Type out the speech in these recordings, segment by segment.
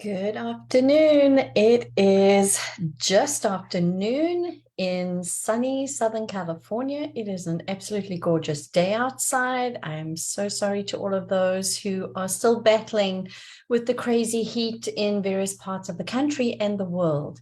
Good afternoon. It is just afternoon in sunny Southern California. It is an absolutely gorgeous day outside. I am so sorry to all of those who are still battling with the crazy heat in various parts of the country and the world.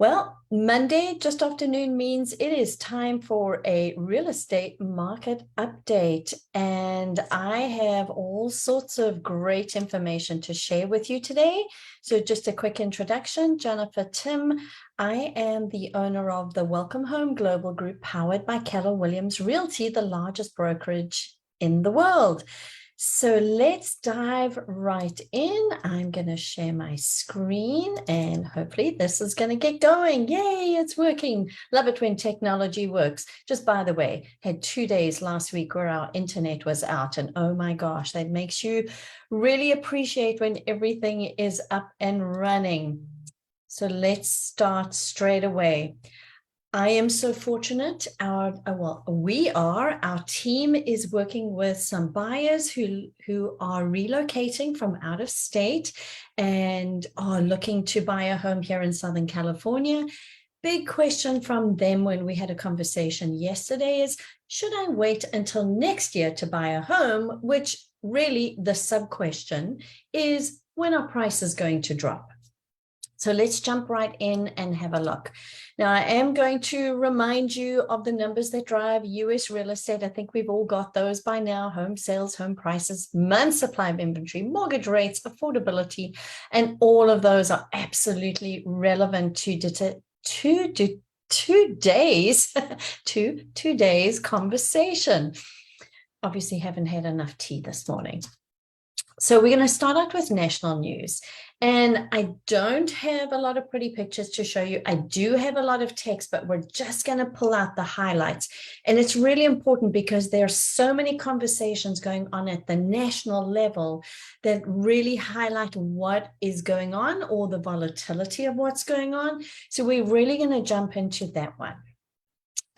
Well, Monday, just afternoon means it is time for a real estate market update. And I have all sorts of great information to share with you today. So just a quick introduction, Jennifer Tim. I am the owner of the Welcome Home Global Group powered by Keller Williams Realty, the largest brokerage in the world. So let's dive right in. I'm going to share my screen and hopefully this is going to get going. Yay, it's working. Love it when technology works. Just by the way, had 2 days last week where our internet was out and oh my gosh, that makes you really appreciate when everything is up and running. So let's start straight away. I am so fortunate. Our team is working with some buyers who are relocating from out of state and are looking to buy a home here in Southern California. Big question from them when we had a conversation yesterday is, should I wait until next year to buy a home? Which really the sub question is, when are prices going to drop? So let's jump right in and have a look. Now, I am going to remind you of the numbers that drive US real estate. I think we've all got those by now: home sales, home prices, month supply of inventory, mortgage rates, affordability, and all of those are absolutely relevant to today's conversation. Obviously, haven't had enough tea this morning. So we're going to start out with national news. And I don't have a lot of pretty pictures to show you. I do have a lot of text, but we're just going to pull out the highlights. And it's really important because there are so many conversations going on at the national level that really highlight what is going on or the volatility of what's going on. So we're really going to jump into that one.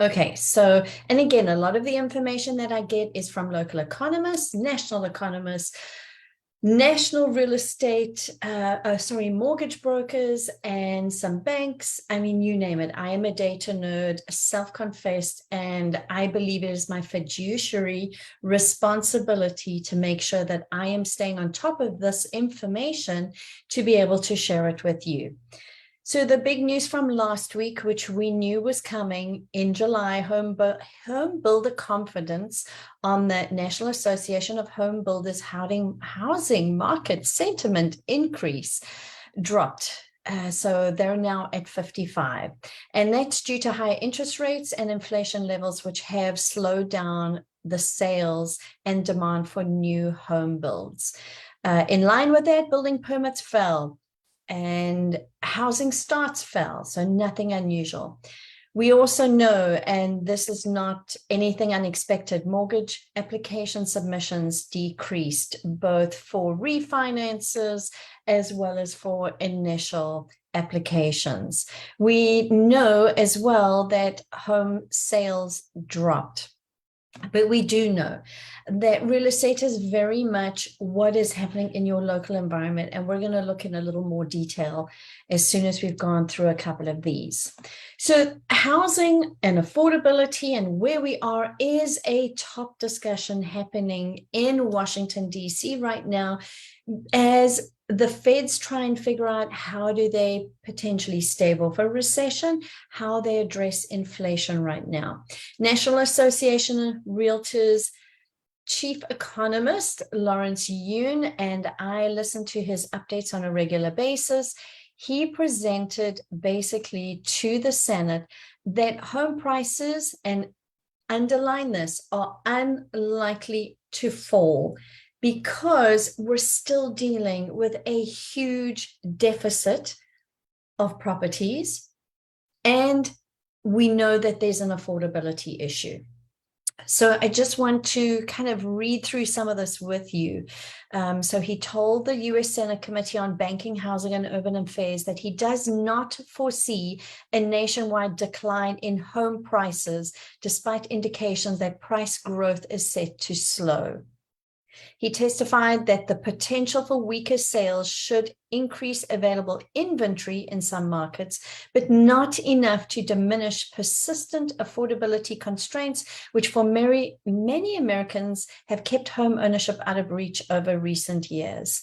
Okay, so, and again, a lot of the information that I get is from local economists, national economists, national real estate, mortgage brokers, and some banks. I mean, you name it. I am a data nerd, self-confessed, and I believe it is my fiduciary responsibility to make sure that I am staying on top of this information to be able to share it with you. So the big news from last week, which we knew was coming in July, home builder confidence on the National Association of Home Builders housing market sentiment increase dropped. So they're now at 55. And that's due to higher interest rates and inflation levels, which have slowed down the sales and demand for new home builds. In line with that, building permits fell and housing starts fell, so nothing unusual. We also know, and this is not anything unexpected, mortgage application submissions decreased, both for refinances as well as for initial applications. We know as well that home sales dropped. But we do know that real estate is very much what is happening in your local environment. And we're going to look in a little more detail as soon as we've gone through a couple of these. So housing and affordability and where we are is a top discussion happening in Washington, D.C. right now, as the feds try and figure out how do they potentially stave for recession, how they address inflation right now. National Association of Realtors chief economist Lawrence Yun, and I listen to his updates on a regular basis. He presented basically to the Senate that home prices, and underline this, are unlikely to fall because we're still dealing with a huge deficit of properties, and we know that there's an affordability issue. So I just want to kind of read through some of this with you. So he told the U.S. Senate Committee on Banking, Housing, and Urban Affairs that he does not foresee a nationwide decline in home prices, despite indications that price growth is set to slow. He testified that the potential for weaker sales should increase available inventory in some markets, but not enough to diminish persistent affordability constraints, which for many Americans have kept home ownership out of reach over recent years.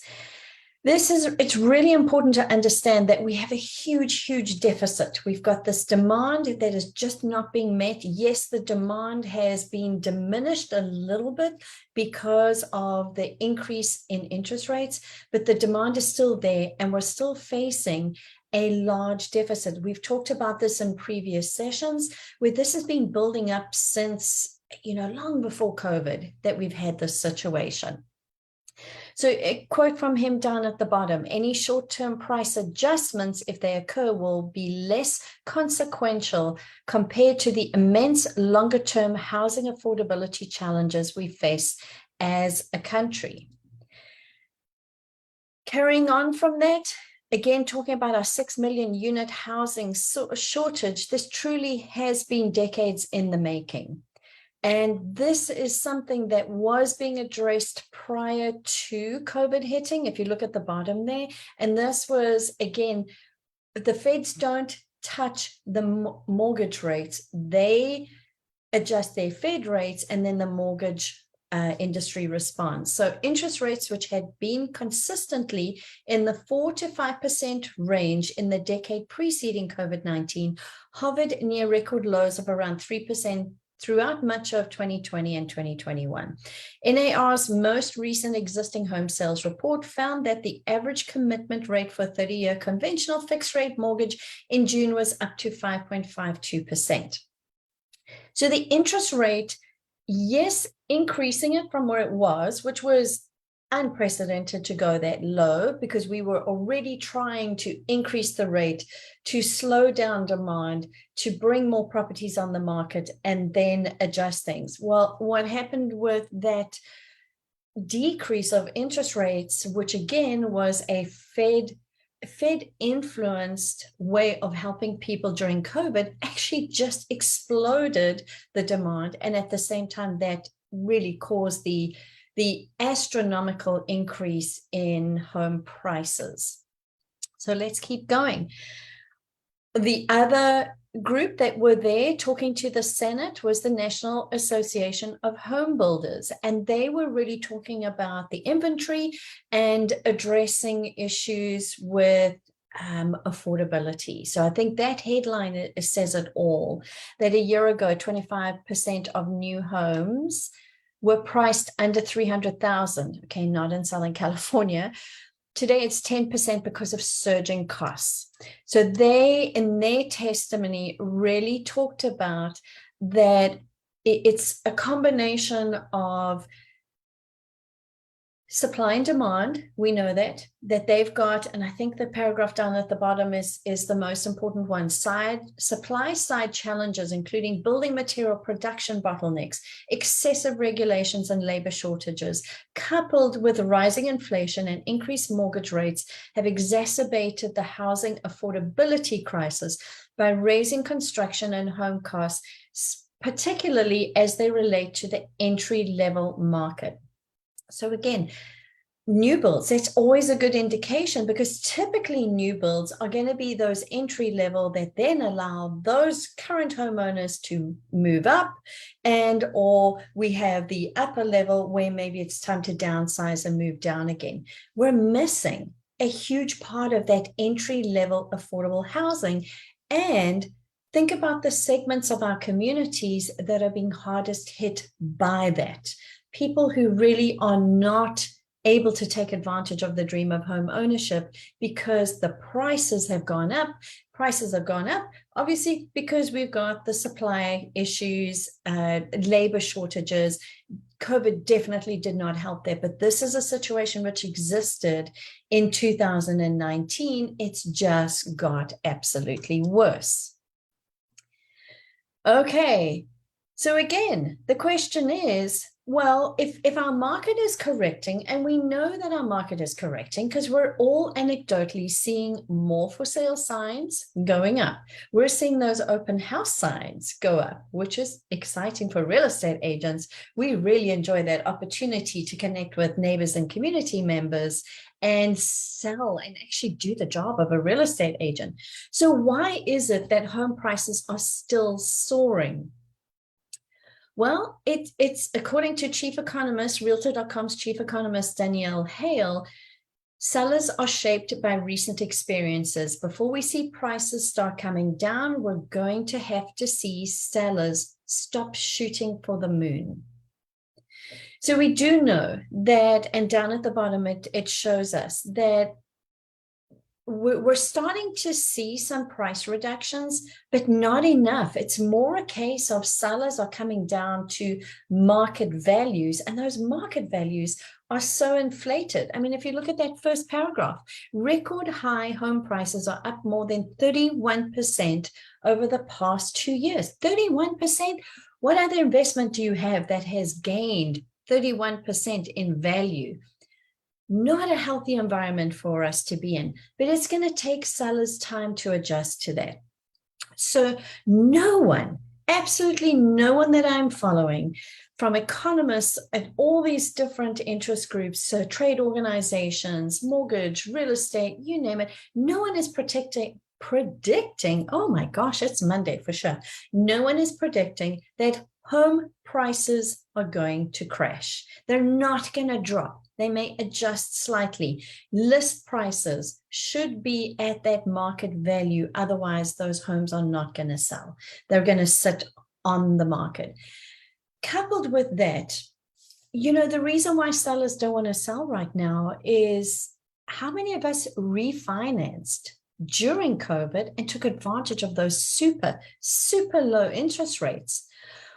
It's really important to understand that we have a huge deficit. We've got this demand that is just not being met. Yes, the demand has been diminished a little bit because of the increase in interest rates, but the demand is still there and we're still facing a large deficit. We've talked about this in previous sessions where this has been building up since, long before COVID that we've had this situation. So a quote from him down at the bottom, any short-term price adjustments, if they occur, will be less consequential compared to the immense longer-term housing affordability challenges we face as a country. Carrying on from that, again, talking about our 6 million unit housing shortage, this truly has been decades in the making. And this is something that was being addressed prior to COVID hitting, if you look at the bottom there. And this was, again, the feds don't touch the mortgage rates. They adjust their Fed rates and then the mortgage industry responds. So interest rates, which had been consistently in the 4 to 5% range in the decade preceding COVID-19, hovered near record lows of around 3% throughout much of 2020 and 2021. NAR's most recent existing home sales report found that the average commitment rate for a 30-year conventional fixed-rate mortgage in June was up to 5.52%. So the interest rate, yes, increasing it from where it was, which was unprecedented to go that low because we were already trying to increase the rate to slow down demand, to bring more properties on the market and then adjust things. Well, what happened with that decrease of interest rates, which again was a Fed influenced way of helping people during COVID, actually just exploded the demand. And at the same time, that really caused the astronomical increase in home prices. So let's keep going. The other group that were there talking to the Senate was the National Association of Home Builders, and they were really talking about the inventory and addressing issues with affordability. So I think that headline says it all, that a year ago, 25% of new homes were priced under $300,000, okay, not in Southern California. Today, it's 10% because of surging costs. So they, in their testimony, really talked about that it's a combination of supply and demand. We know that they've got, and I think the paragraph down at the bottom is the most important one, supply side challenges, including building material production bottlenecks, excessive regulations and labor shortages, coupled with rising inflation and increased mortgage rates, have exacerbated the housing affordability crisis by raising construction and home costs, particularly as they relate to the entry-level market. So again, new builds, that's always a good indication because typically new builds are going to be those entry level that then allow those current homeowners to move up, and or we have the upper level where maybe it's time to downsize and move down again. We're missing a huge part of that entry level affordable housing. And think about the segments of our communities that are being hardest hit by that. People who really are not able to take advantage of the dream of home ownership because the prices have gone up. Prices have gone up, obviously, because we've got the supply issues, labor shortages. COVID definitely did not help there, but this is a situation which existed in 2019. It's just got absolutely worse. Okay. So again, the question is, well, if our market is correcting, and we know that our market is correcting because we're all anecdotally seeing more for sale signs going up. We're seeing those open house signs go up, which is exciting for real estate agents. We really enjoy that opportunity to connect with neighbors and community members and sell and actually do the job of a real estate agent. So why is it that home prices are still soaring? Well, it's according to chief economist, Realtor.com's chief economist, Danielle Hale, sellers are shaped by recent experiences. Before we see prices start coming down, we're going to have to see sellers stop shooting for the moon. So we do know that, and down at the bottom, it shows us that we're starting to see some price reductions, but not enough. It's more a case of sellers are coming down to market values, and those market values are so inflated. I mean, if you look at that first paragraph, record high home prices are up more than 31% over the past 2 years. 31%? What other investment do you have that has gained 31% in value? Not a healthy environment for us to be in, but it's going to take sellers time to adjust to that. So no one, absolutely no one that I'm following, from economists and all these different interest groups, so trade organizations, mortgage, real estate, you name it, no one is predicting, oh my gosh, it's Monday for sure. No one is predicting that home prices are going to crash. They're not going to drop. They may adjust slightly. List prices should be at that market value. Otherwise, those homes are not going to sell. They're going to sit on the market. Coupled with that, you know, the reason why sellers don't want to sell right now is how many of us refinanced during COVID and took advantage of those super, super low interest rates?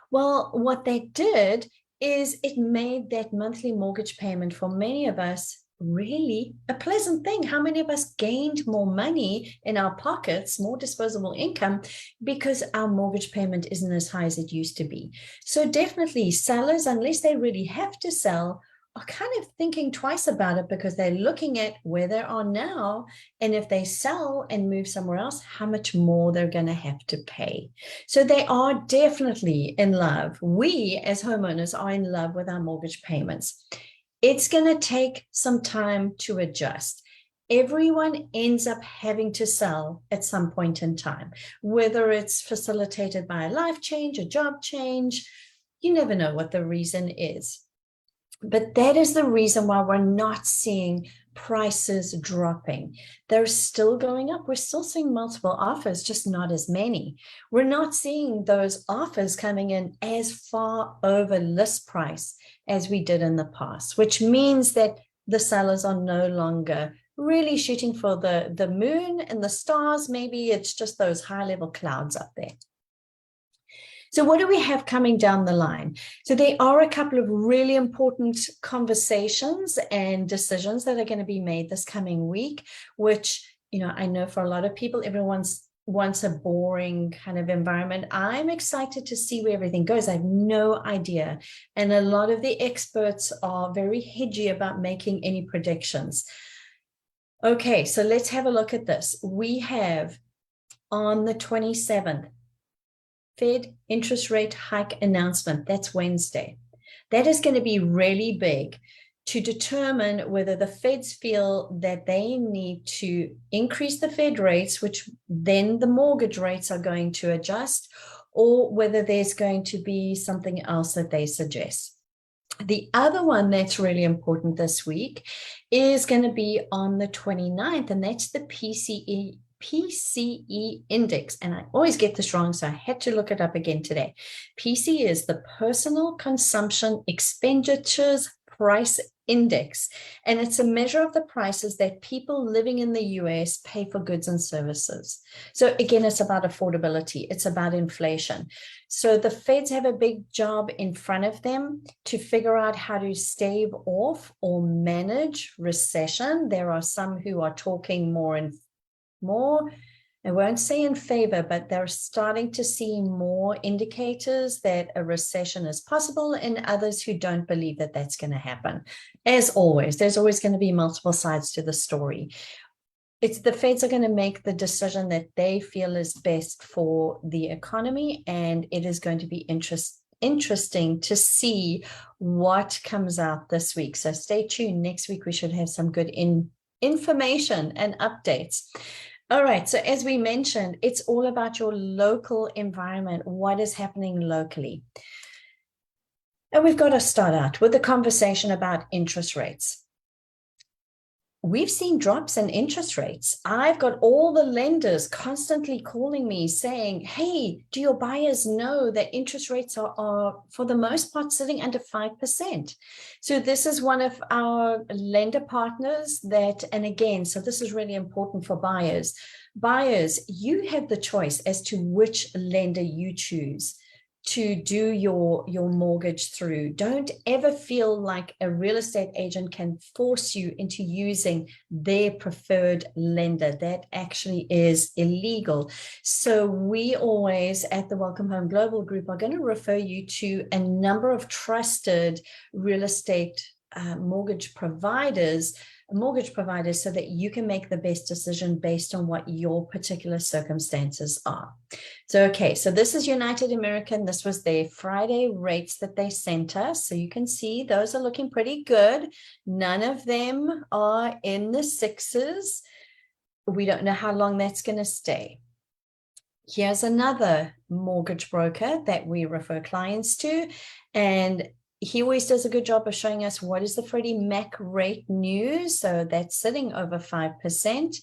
Well, what they did is it made that monthly mortgage payment for many of us really a pleasant thing. How many of us gained more money in our pockets, more disposable income, because our mortgage payment isn't as high as it used to be? So definitely sellers, unless they really have to sell, are kind of thinking twice about it, because they're looking at where they are now, and if they sell and move somewhere else, how much more they're going to have to pay. So they are definitely in love. We as homeowners are in love with our mortgage payments. It's going to take some time to adjust. Everyone ends up having to sell at some point in time, whether it's facilitated by a life change, a job change. You never know what the reason is. But that is the reason why we're not seeing prices dropping. They're still going up. We're still seeing multiple offers, just not as many. We're not seeing those offers coming in as far over list price as we did in the past, which means that the sellers are no longer really shooting for the moon and the stars. Maybe it's just those high-level clouds up there. So what do we have coming down the line? So there are a couple of really important conversations and decisions that are going to be made this coming week, which, you know, I know for a lot of people, everyone wants a boring kind of environment. I'm excited to see where everything goes. I have no idea. And a lot of the experts are very hedgy about making any predictions. Okay, so let's have a look at this. We have on the 27th, Fed interest rate hike announcement. That's Wednesday. That is going to be really big to determine whether the Feds feel that they need to increase the Fed rates, which then the mortgage rates are going to adjust, or whether there's going to be something else that they suggest. The other one that's really important this week is going to be on the 29th, and that's the PCE index. And I always get this wrong, so I had to look it up again today. PC is the Personal Consumption Expenditures Price Index, and it's a measure of the prices that people living in the US pay for goods and services. So again, it's about affordability. It's about inflation. So the Feds have a big job in front of them to figure out how to stave off or manage recession. There are some who are talking more I won't say in favor, but they're starting to see more indicators that a recession is possible and others who don't believe that that's going to happen. As always, there's always going to be multiple sides to the story. It's the Feds are going to make the decision that they feel is best for the economy, and it is going to be interesting to see what comes out this week. So stay tuned. Next week, we should have some good information and updates. All right, so as we mentioned, it's all about your local environment, what is happening locally. And we've got to start out with the conversation about interest rates. We've seen drops in interest rates. I've got all the lenders constantly calling me saying, hey, do your buyers know that interest rates are for the most part sitting under 5%? So this is one of our lender partners that, and again, so this is really important for buyers. Buyers, you have the choice as to which lender you choose to do your mortgage through. Don't ever feel like a real estate agent can force you into using their preferred lender. That actually is illegal. So we always at the Welcome Home Global Group are going to refer you to a number of trusted real estate mortgage providers so that you can make the best decision based on what your particular circumstances are. So, okay, so this is United American. This was their Friday rates that they sent us. So you can see those are looking pretty good. None of them are in the sixes. We don't know how long that's going to stay. Here's another mortgage broker that we refer clients to, and he always does a good job of showing us what is the Freddie Mac rate news. So that's sitting over 5%.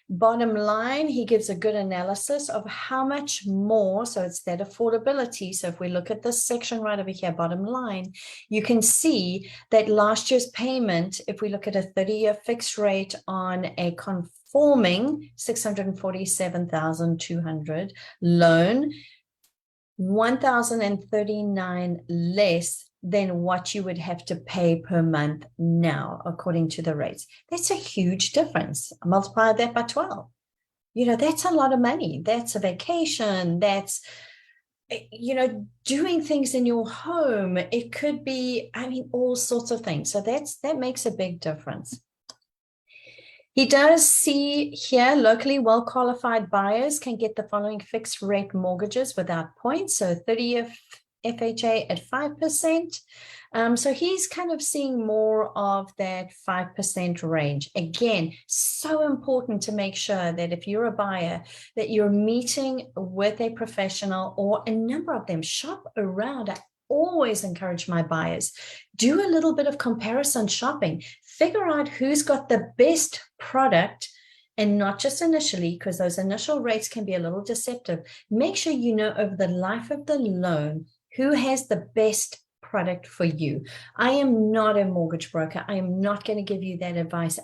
Bottom line, he gives a good analysis of how much more. So it's that affordability. So if we look at this section right over here, bottom line, you can see that last year's payment, if we look at a 30-year fixed rate on a conforming $647,200 loan, $1,039 less than what you would have to pay per month now, according to the rates. That's a huge difference. Multiply that by 12. That's a lot of money. That's a vacation. That's, doing things in your home. It could be, all sorts of things. So that makes a big difference. He does see here locally well-qualified buyers can get the following fixed rate mortgages without points. So 30-year FHA at 5%. So he's kind of seeing more of that 5% range. Again, so important to make sure that if you're a buyer, that you're meeting with a professional or a number of them. Shop around. I always encourage my buyers, do a little bit of comparison shopping. Figure out who's got the best product, and not just initially, because those initial rates can be a little deceptive. Make sure you know over the life of the loan who has the best product for you. I am not a mortgage broker. I am not going to give you that advice.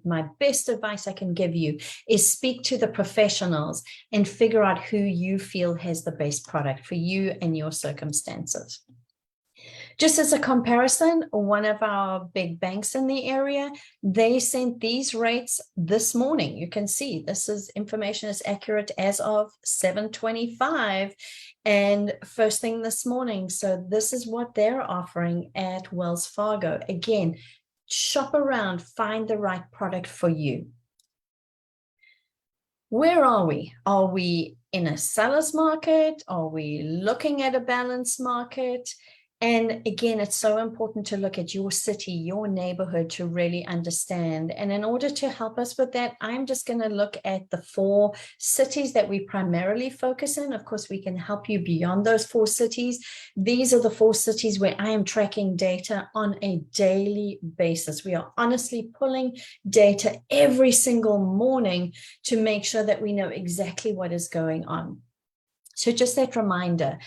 My best advice I can give you is speak to the professionals and figure out who you feel has the best product for you and your circumstances. Just as a comparison, one of our big banks in the area, they sent these rates this morning. You can see this information is accurate as of 7:25 and first thing this morning. So this is what they're offering at Wells Fargo. Again, shop around, find the right product for you. Where are we? Are we in a seller's market? Are we looking at a balanced market? And again, it's so important to look at your city, your neighborhood to really understand. And in order to help us with that, I'm just going to look at the 4 cities that we primarily focus in. Of course, we can help you beyond those 4 cities. These are the 4 cities where I am tracking data on a daily basis. We are honestly pulling data every single morning to make sure that we know exactly what is going on. So just that reminder.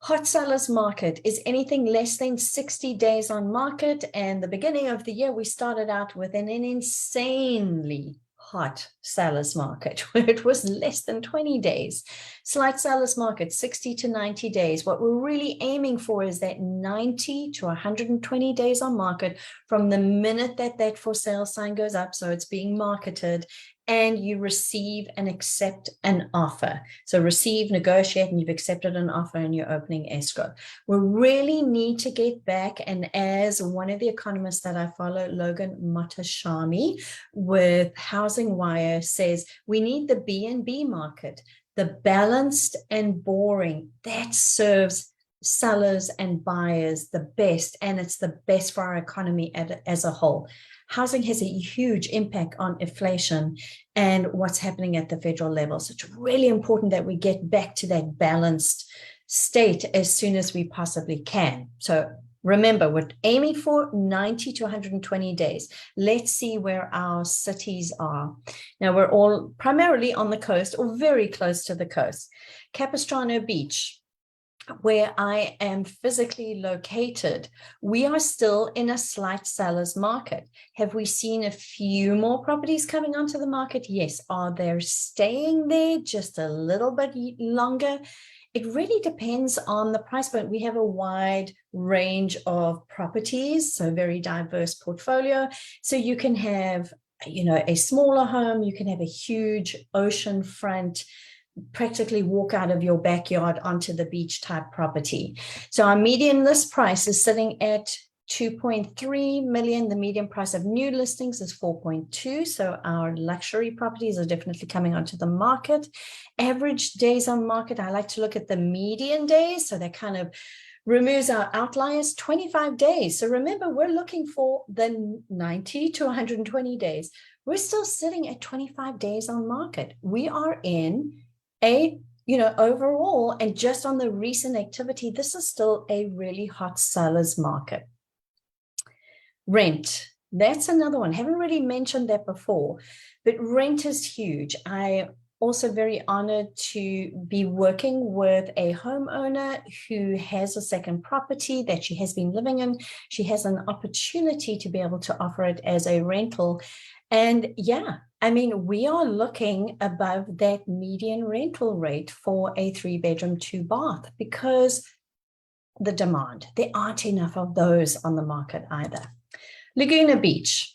Hot sellers market is anything less than 60 days on market. And the beginning of the year, we started out with an insanely hot sellers market where it was less than 20 days. Slight sellers market, 60 to 90 days. What we're really aiming for is that 90 to 120 days on market from the minute that for sale sign goes up. So it's being marketed and you receive and accept an offer. So receive, negotiate, and you've accepted an offer and you're opening escrow. We really need to get back. And as one of the economists that I follow, Logan Mottashami with Housing Wire, says, we need the B&B market, the balanced and boring, that serves sellers and buyers the best, and it's the best for our economy as a whole. Housing has a huge impact on inflation and what's happening at the federal level. So it's really important that we get back to that balanced state as soon as we possibly can. So remember, we're aiming for 90 to 120 days. Let's see where our cities are. Now, we're all primarily on the coast or very close to the coast. Capistrano Beach, where I am physically located, we are still in a slight seller's market. Have we seen a few more properties coming onto the market? Yes. Are they staying there just a little bit longer? It really depends on the price point. We have a wide range of properties, so very diverse portfolio. So you can have, a smaller home, you can have a huge oceanfront, practically walk out of your backyard onto the beach type property. So our median list price is sitting at 2.3 million. The median price of new listings is 4.2. So our luxury properties are definitely coming onto the market. Average days on market, I like to look at the median days. So that kind of removes our outliers, 25 days. So remember, we're looking for the 90 to 120 days. We're still sitting at 25 days on market. We are in overall, and just on the recent activity, this is still a really hot seller's market. Rent, that's another one. Haven't really mentioned that before, but rent is huge. I also very honored to be working with a homeowner who has a second property that she has been living in. She has an opportunity to be able to offer it as a rental. And we are looking above that median rental rate for a 3-bedroom, 2-bath because the demand, there aren't enough of those on the market either. Laguna Beach.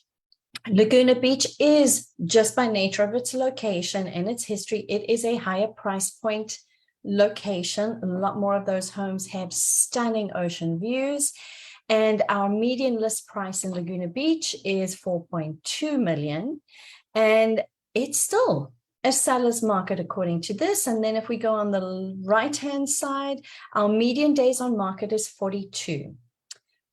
Laguna Beach is, just by nature of its location and its history, it is a higher price point location. A lot more of those homes have stunning ocean views. And our median list price in Laguna Beach is 4.2 million. And it's still a seller's market according to this. And then if we go on the right-hand side, our median days on market is 42.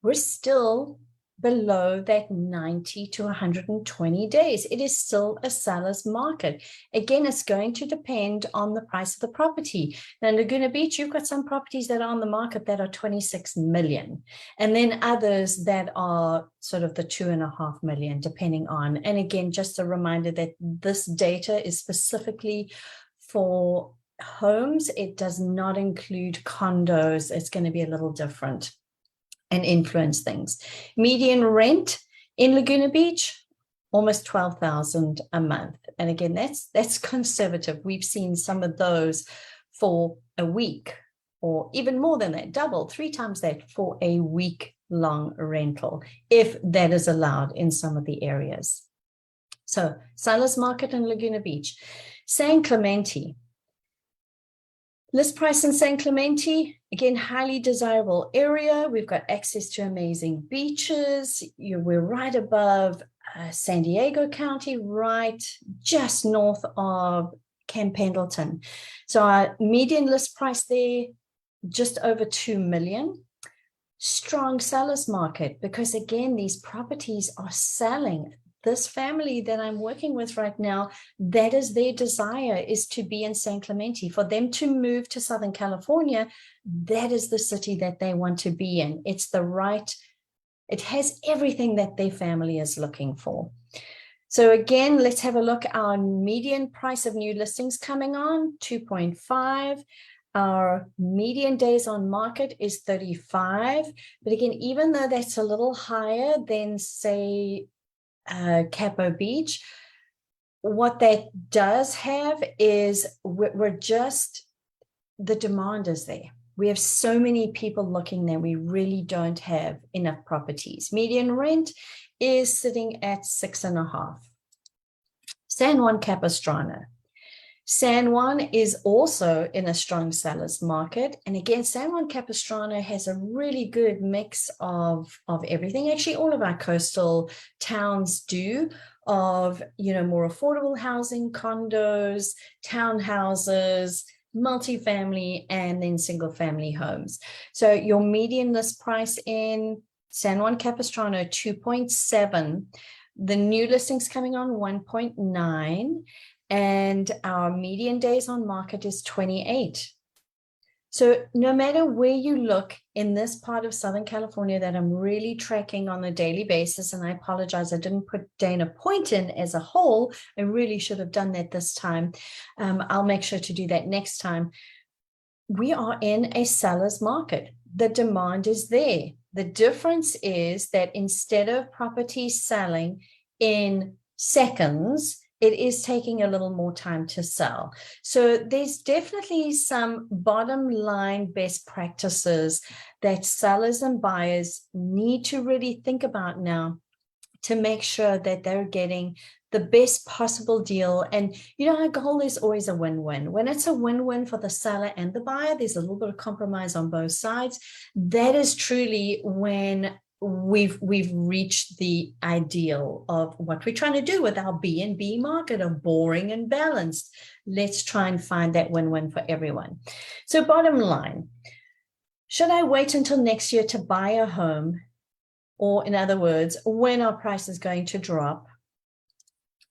We're still below that 90 to 120 days. It is still a seller's market. Again, it's going to depend on the price of the property. Now, in Laguna Beach, you've got some properties that are on the market that are 26 million, and then others that are sort of the 2.5 million, depending on. And again, just a reminder that this data is specifically for homes. It does not include condos. It's going to be a little different and influence things. Median rent in Laguna Beach, almost $12,000 a month. And again, that's conservative. We've seen some of those for a week, or even more than that, double, 3 times that for a week-long rental, if that is allowed in some of the areas. So seller's market in Laguna Beach. San Clemente. List price in San Clemente, again, highly desirable area. We've got access to amazing beaches. We're right above San Diego County, right just north of Camp Pendleton. So our median list price there, just over 2 million. Strong seller's market, because again, these properties are selling. This family that I'm working with right now, that is their desire, is to be in San Clemente. For them to move to Southern California, that is the city that they want to be in. It's the right, it has everything that their family is looking for. So again, let's have a look. Our median price of new listings coming on, 2.5. Our median days on market is 35. But again, even though that's a little higher than, say, Capo Beach, what that does have is we're just, the demand is there. We have so many people looking there. We really don't have enough properties. Median rent is sitting at 6.5. San Juan Capistrano. San Juan is also in a strong seller's market. And again, San Juan Capistrano has a really good mix of everything. Actually, all of our coastal towns do, of, more affordable housing, condos, townhouses, multifamily, and then single family homes. So your median list price in San Juan Capistrano, 2.7. The new listings coming on 1.9. And our median days on market is 28. So no matter where you look in this part of Southern California that I'm really tracking on a daily basis, and I apologize, I didn't put Dana Point in as a whole. I really should have done that this time. I'll make sure to do that next time. We are in a seller's market. The demand is there. The difference is that instead of properties selling in seconds, it is taking a little more time to sell. So there's definitely some bottom line best practices that sellers and buyers need to really think about now to make sure that they're getting the best possible deal. And, our goal is always a win-win. When it's a win-win for the seller and the buyer, there's a little bit of compromise on both sides. That is truly when we've reached the ideal of what we're trying to do with our B&B market of boring and balanced. Let's try and find that win-win for everyone. So bottom line, should I wait until next year to buy a home? Or in other words, when our price is going to drop?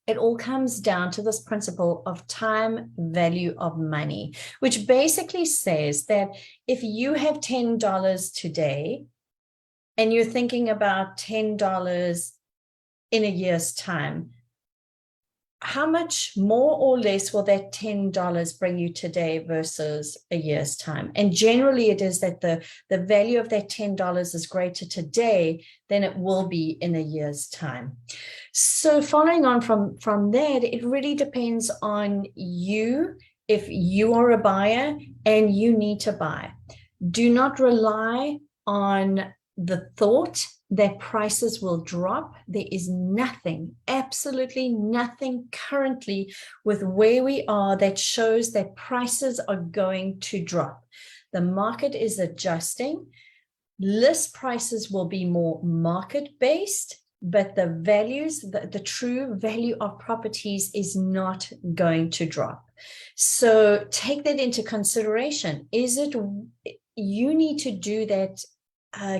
It all comes down to this principle of time value of money, which basically says that if you have $10 today, and you're thinking about $10 in a year's time, how much more or less will that $10 bring you today versus a year's time? And generally it is that the value of that $10 is greater today than it will be in a year's time. So following on from that, it really depends on you. If you are a buyer and you need to buy, do not rely on the thought that prices will drop. There is nothing, absolutely nothing currently with where we are that shows that prices are going to drop. The market is adjusting. List prices will be more market-based, but the values, the true value of properties is not going to drop. So take that into consideration. You need to do that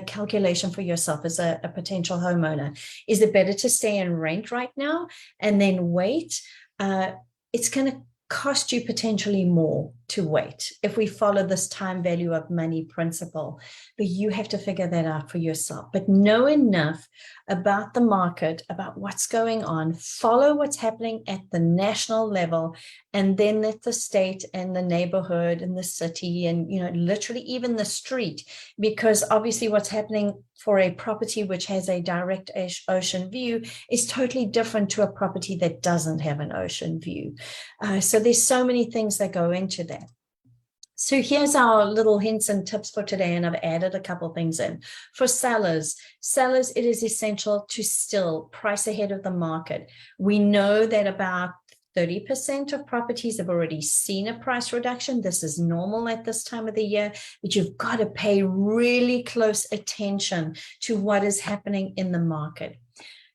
calculation for yourself as a potential homeowner. Is it better to stay in rent right now and then wait? It's going to cost you potentially more to wait if we follow this time value of money principle, but you have to figure that out for yourself. But know enough about the market, about what's going on, follow what's happening at the national level, and then at the state and the neighborhood and the city and, literally even the street, because obviously what's happening for a property which has a direct ocean view is totally different to a property that doesn't have an ocean view. So there's so many things that go into that. So here's our little hints and tips for today, and I've added a couple things in. For sellers, it is essential to still price ahead of the market. We know that about 30% of properties have already seen a price reduction. This is normal at this time of the year, but you've got to pay really close attention to what is happening in the market.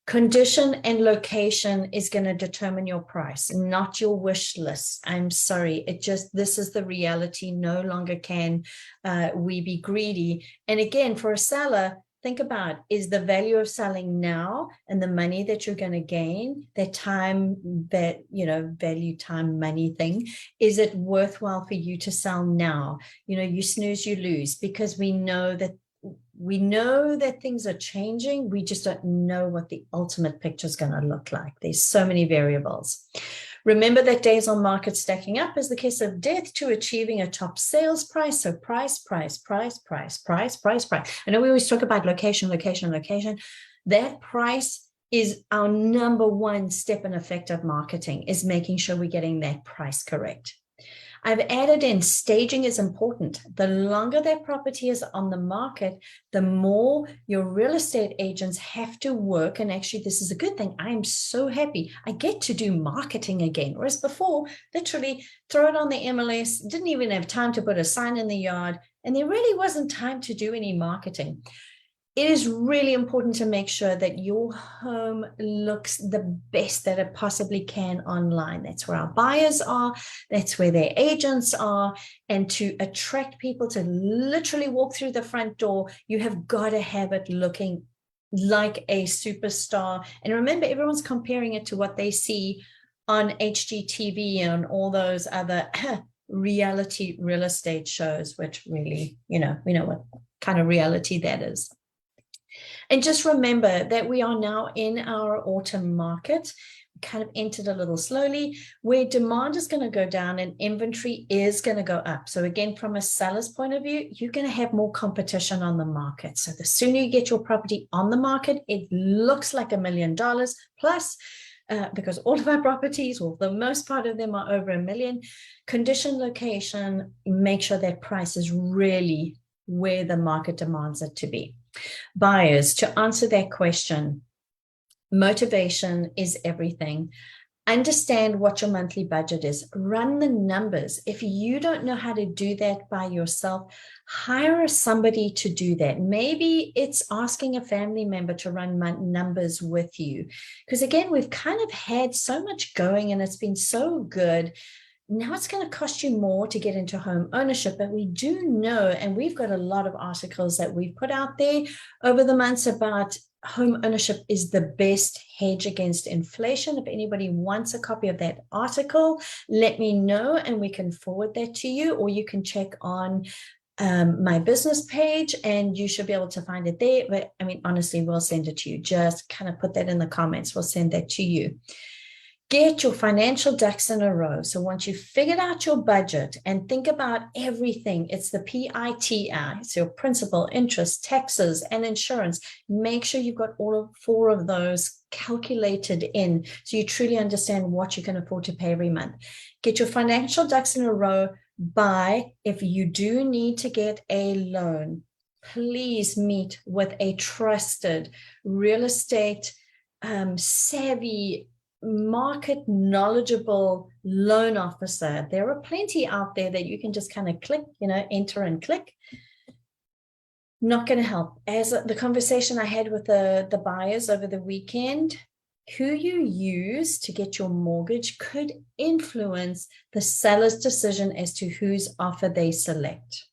Condition and location is going to determine your price, not your wish list. I'm sorry. This is the reality. No longer can we be greedy. And again, for a seller, think about, is the value of selling now and the money that you're going to gain, that time, that, value, time, money thing, is it worthwhile for you to sell now? You snooze, you lose, because we know that things are changing. We just don't know what the ultimate picture is going to look like. There's so many variables. Remember that days on market stacking up is the kiss of death to achieving a top sales price. So price. I know we always talk about location. That price is our number one step in effective marketing, is making sure we're getting that price correct. I've added in staging is important. The longer that property is on the market, the more your real estate agents have to work. And actually, this is a good thing. I am so happy. I get to do marketing again. Whereas before, literally throw it on the MLS, didn't even have time to put a sign in the yard. And there really wasn't time to do any marketing. It is really important to make sure that your home looks the best that it possibly can online. That's where our buyers are. That's where their agents are. And to attract people to literally walk through the front door, you have got to have it looking like a superstar. And remember, everyone's comparing it to what they see on HGTV and all those other reality real estate shows, which really, we know what kind of reality that is. And just remember that we are now in our autumn market. We kind of entered a little slowly, where demand is going to go down and inventory is going to go up. So again, from a seller's point of view, you're going to have more competition on the market. So the sooner you get your property on the market, it looks like $1 million plus, because all of our properties, or the most part of them, are over $1 million. Condition, location, make sure that price is really where the market demands it to be. Buyers, to answer that question, motivation is everything. Understand what your monthly budget is. Run the numbers. If you don't know how to do that by yourself, hire somebody to do that. Maybe it's asking a family member to run numbers with you. Because again, we've kind of had so much going and it's been so good. Now it's going to cost you more to get into home ownership, but we do know, and we've got a lot of articles that we've put out there over the months about home ownership is the best hedge against inflation. If anybody wants a copy of that article, let me know and we can forward that to you, or you can check on my business page and you should be able to find it there. But I mean, honestly, we'll send it to you. Just kind of put that in the comments. We'll send that to you. Get your financial ducks in a row. So once you've figured out your budget and think about everything, it's the PITI, it's your principal, interest, taxes, and insurance. Make sure you've got all 4 of those calculated in so you truly understand what you can afford to pay every month. Get your financial ducks in a row by, if you do need to get a loan, please meet with a trusted real estate savvy, market knowledgeable loan officer. There are plenty out there that you can just kind of click, enter and click. Not going to help. As the conversation I had with the buyers over the weekend, who you use to get your mortgage could influence the seller's decision as to whose offer they select.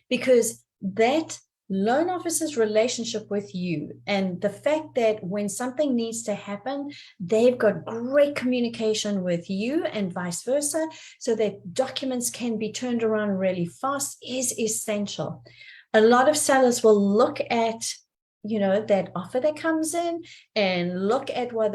Because that loan officer's relationship with you and the fact that when something needs to happen, they've got great communication with you and vice versa, so that documents can be turned around really fast, is essential. A lot of sellers will look at, that offer that comes in and look at what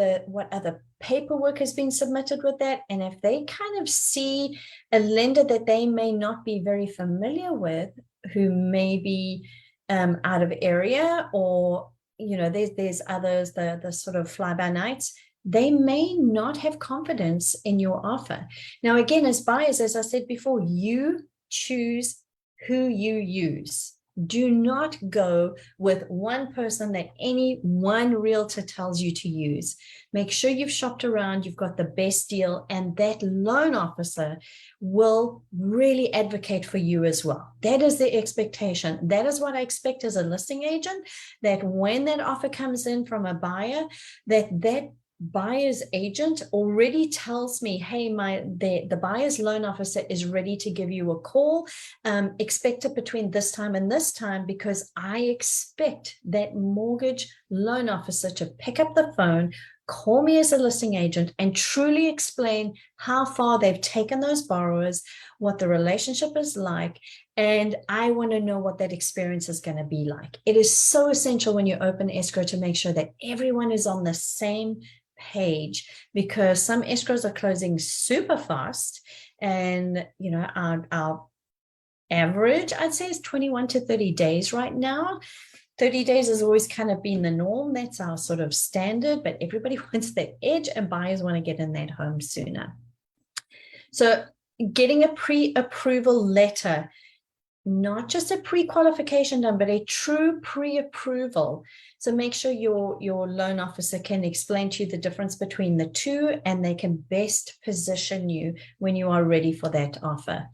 other paperwork has been submitted with that. And if they kind of see a lender that they may not be very familiar with, who may be out of area, or there's others, the sort of fly-by-nights, they may not have confidence in your offer. Now again, as buyers, as I said before, you choose who you use. Do not go with one person that any one realtor tells you to use. Make sure you've shopped around, you've got the best deal, and that loan officer will really advocate for you as well. That is the expectation. That is what I expect as a listing agent, that when that offer comes in from a buyer, that buyer's agent already tells me, hey, the buyer's loan officer is ready to give you a call. Expect it between this time and this time, because I expect that mortgage loan officer to pick up the phone, call me as a listing agent, and truly explain how far they've taken those borrowers, what the relationship is like, and I want to know what that experience is going to be like. It is so essential when you open escrow to make sure that everyone is on the same page, because some escrows are closing super fast, and our average, I'd say, is 21 to 30 days right now. 30 days has always kind of been the norm. That's our sort of standard, but everybody wants that edge, and buyers want to get in that home sooner. So getting a pre-approval letter, not just a pre-qualification done, but a true pre-approval. So make sure your loan officer can explain to you the difference between the two, and they can best position you when you are ready for that offer.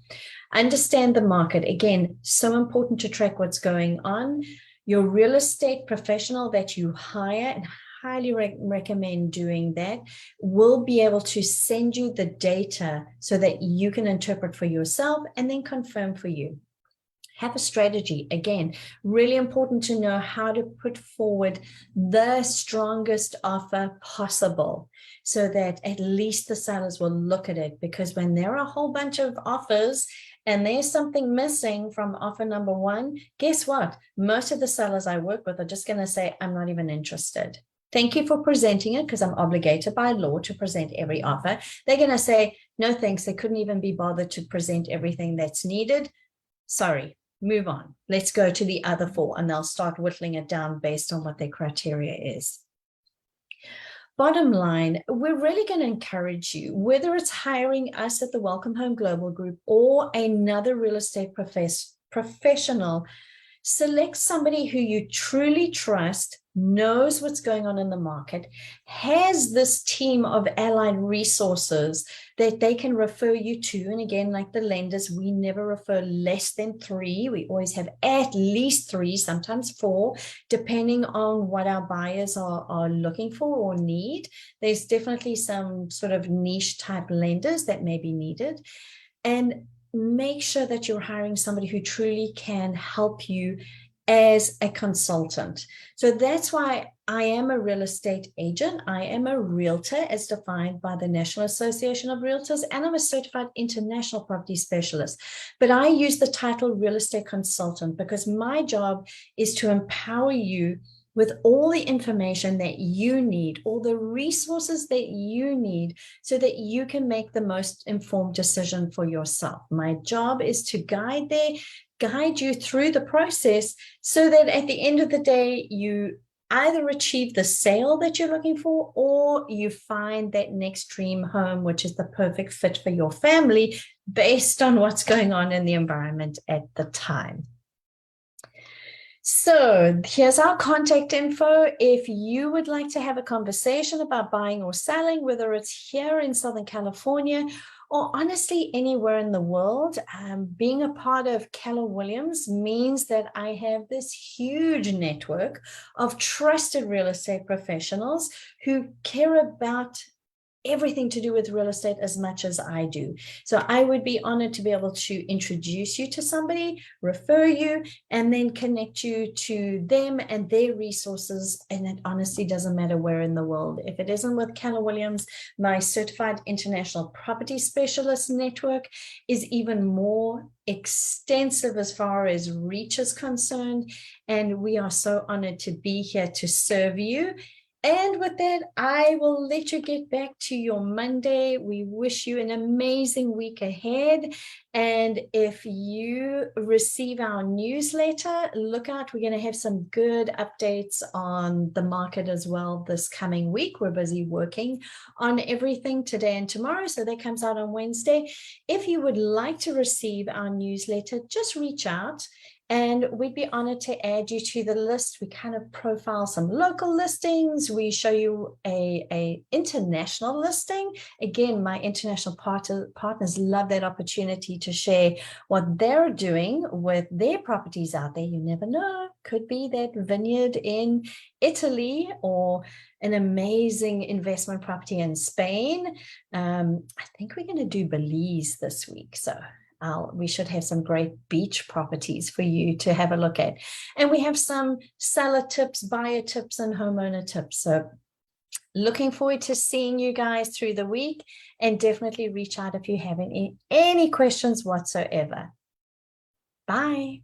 Understand the market. Again, so important to track what's going on. Your real estate professional that you hire, and highly recommend doing that, will be able to send you the data so that you can interpret for yourself and then confirm for you. Have a strategy. Again, really important to know how to put forward the strongest offer possible so that at least the sellers will look at it. Because when there are a whole bunch of offers and there's something missing from offer number one, guess what? Most of the sellers I work with are just going to say, I'm not even interested. Thank you for presenting it, because I'm obligated by law to present every offer. They're going to say, no thanks. They couldn't even be bothered to present everything that's needed. Sorry. Move on. Let's go to the other four, and they'll start whittling it down based on what their criteria is. Bottom line, we're really going to encourage you, whether it's hiring us at the Welcome Home Global Group or another real estate professional, select somebody who you truly trust, knows what's going on in the market, has this team of allied resources that they can refer you to. And again, like the lenders, we never refer less than 3. We always have at least 3, sometimes 4, depending on what our buyers are looking for or need. There's definitely some sort of niche type lenders that may be needed. And make sure that you're hiring somebody who truly can help you as a consultant. So that's why I am a real estate agent. I am a realtor as defined by the National Association of Realtors, and I'm a certified international property specialist. But I use the title real estate consultant because my job is to empower you with all the information that you need, all the resources that you need, so that you can make the most informed decision for yourself. My job is to guide you through the process so that at the end of the day, you either achieve the sale that you're looking for, or you find that next dream home, which is the perfect fit for your family based on what's going on in the environment at the time. So here's our contact info. If you would like to have a conversation about buying or selling, whether it's here in Southern California or honestly anywhere in the world, being a part of Keller Williams means that I have this huge network of trusted real estate professionals who care about everything to do with real estate as much as I do. So I would be honored to be able to introduce you to somebody, refer you, and then connect you to them and their resources. And it honestly doesn't matter where in the world. If it isn't with Keller Williams, my certified international property specialist network is even more extensive as far as reach is concerned. And we are so honored to be here to serve you. And with that, I will let you get back to your Monday. We wish you an amazing week ahead. And if you receive our newsletter, look out. We're going to have some good updates on the market as well this coming week. We're busy working on everything today and tomorrow, so that comes out on Wednesday. If you would like to receive our newsletter, just reach out. And we'd be honored to add you to the list. We kind of profile some local listings. We show you a international listing. Again, my international partners love that opportunity to share what they're doing with their properties out there. You never know. Could be that vineyard in Italy or an amazing investment property in Spain. I think we're going to do Belize this week. So we should have some great beach properties for you to have a look at. And we have some seller tips, buyer tips, and homeowner tips. So looking forward to seeing you guys through the week, and definitely reach out if you have any questions whatsoever. Bye.